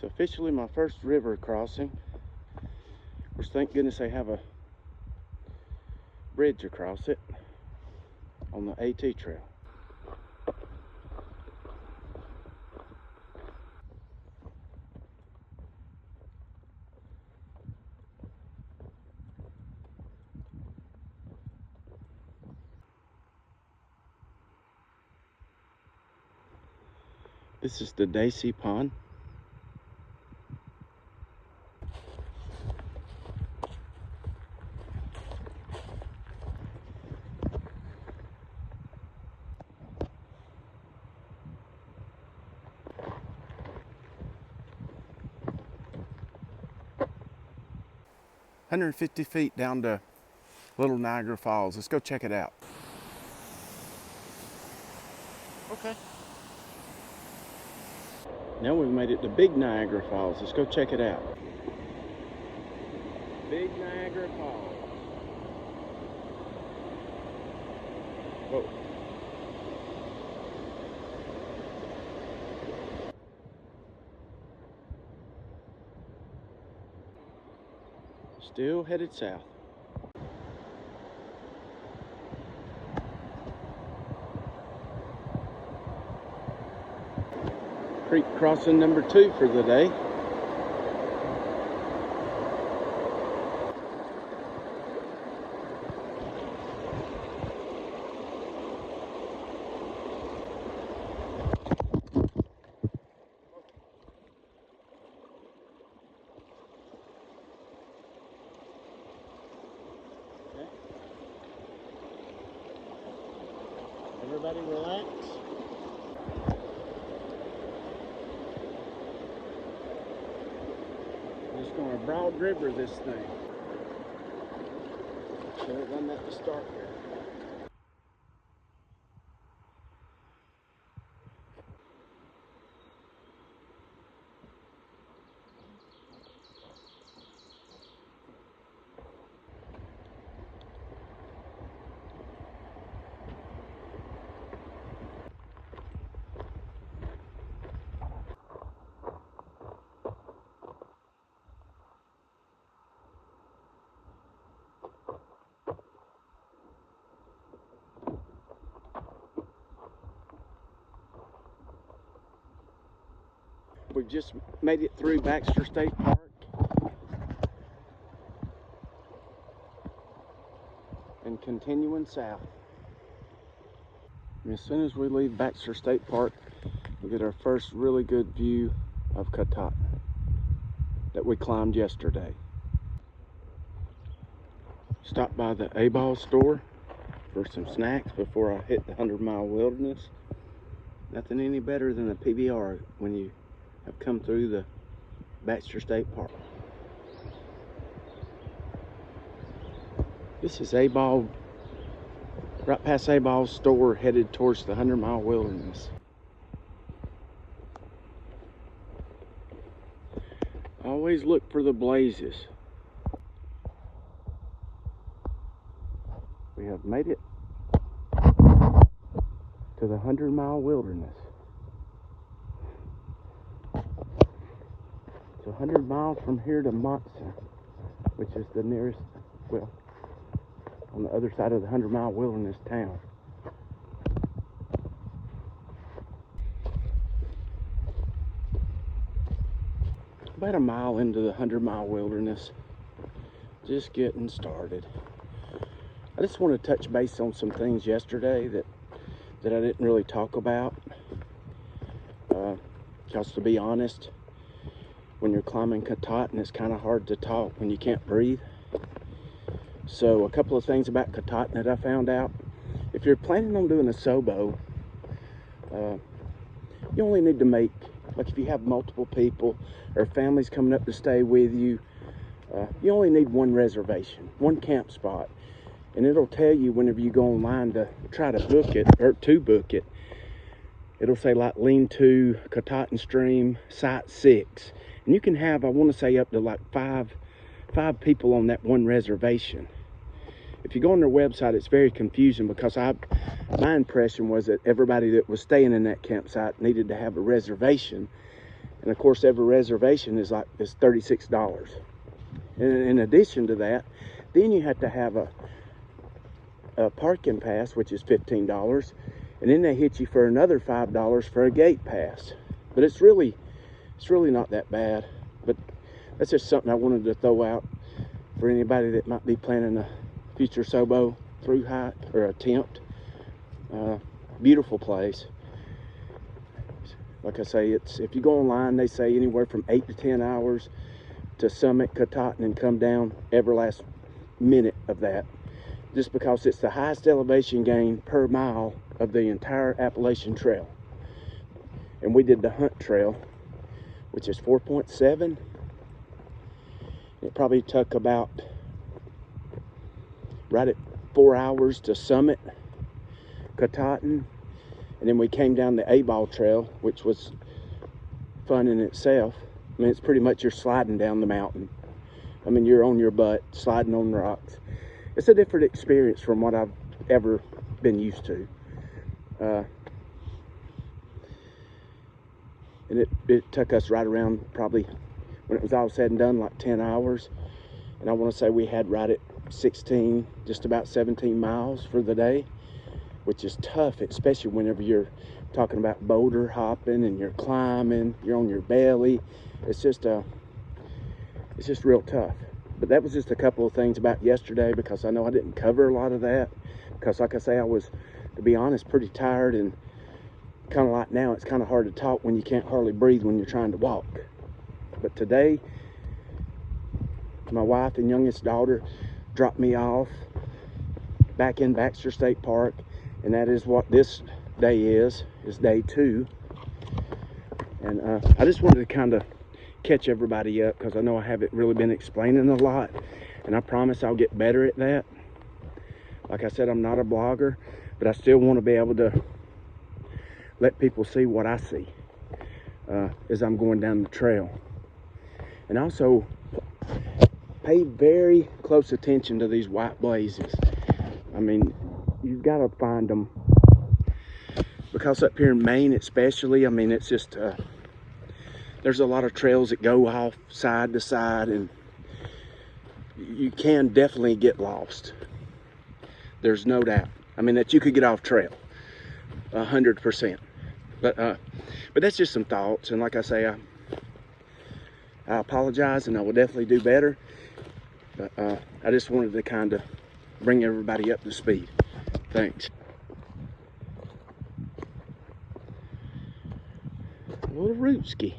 It's officially my first river crossing. Of course, thank goodness they have a bridge across it on the AT trail. This is the Daisy Pond. "150 feet down to Little Niagara Falls." Let's go check it out. Okay. Now we've made it to Big Niagara Falls. Let's go check it out. Big Niagara Falls. Whoa. Still headed south. Creek crossing number 2 for the day. Okay. Everybody relax. Just going to broad river this thing. So it run that to start there. We just made it through Baxter State Park and continuing south. And as soon as we leave Baxter State Park, we get our first really good view of Katahdin that we climbed yesterday. Stopped by the A-Ball store for some snacks before I hit the 100-mile wilderness. Nothing any better than a PBR when you have come through the Baxter State Park. This is A-Ball, right past A-Ball's store, headed towards the 100-mile wilderness. Always look for the blazes. We have made it to the 100-mile wilderness. It's 100 miles from here to Monson, which is the nearest, well, on the other side of the 100-mile wilderness town. About a mile into the 100-mile wilderness. Just getting started. I just want to touch base on some things yesterday that I didn't really talk about. Because to be honest, when you're climbing Katahdin, it's kind of hard to talk when you can't breathe. So a couple of things about Katahdin that I found out. If you're planning on doing a SOBO, you only need to make, like if you have multiple people or families coming up to stay with you, you only need one reservation, one camp spot. And it'll tell you whenever you go online to try to book it, or to book it, it'll say like lean-to, Katahdin Stream, Site 6. And you can have, I want to say, up to like five people on that one reservation. If you go on their website, it's very confusing because my impression was that everybody that was staying in that campsite needed to have a reservation. And of course, every reservation is $36. And in addition to that, then you have to have a parking pass, which is $15, and then they hit you for another $5 for a gate pass. But it's really not that bad. But that's just something I wanted to throw out for anybody that might be planning a future SOBO through hike or attempt. Beautiful place. Like I say, if you go online, they say anywhere from 8 to 10 hours to summit Katahdin and come down every last minute of that, just because it's the highest elevation gain per mile of the entire Appalachian Trail. And we did the Hunt Trail, which is 4.7. It probably took about right at 4 hours to summit Katahdin. And then we came down the A-Ball Trail, which was fun in itself. I mean, it's pretty much you're sliding down the mountain. I mean, you're on your butt, sliding on rocks. It's a different experience from what I've ever been used to. And it took us right around, probably, when it was all said and done, like 10 hours. And I want to say we had right at 16, just about 17 miles for the day, which is tough, especially whenever you're talking about boulder hopping and you're climbing, you're on your belly. It's just real tough. But that was just a couple of things about yesterday, because I know I didn't cover a lot of that, because like I say, I was, to be honest, pretty tired, and kind of like now, it's kind of hard to talk when you can't hardly breathe when you're trying to walk. But today, my wife and youngest daughter dropped me off back in Baxter State Park, and that is what this day is day 2. And I just wanted to kind of catch everybody up, because I know I haven't really been explaining a lot, and I promise I'll get better at that. Like I said, I'm not a blogger, but I still want to be able to let people see what I see as I'm going down the trail. And also pay very close attention to these white blazes. I mean, you've got to find them, because up here in Maine especially, I mean, it's just there's a lot of trails that go off side to side, and you can definitely get lost. There's no doubt. I mean, that you could get off trail 100%. But that's just some thoughts. And like I say, I apologize, and I will definitely do better. But I just wanted to kind of bring everybody up to speed. Thanks. A little rootski.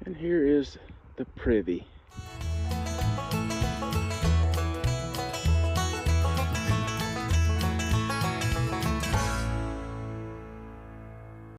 And here is the privy.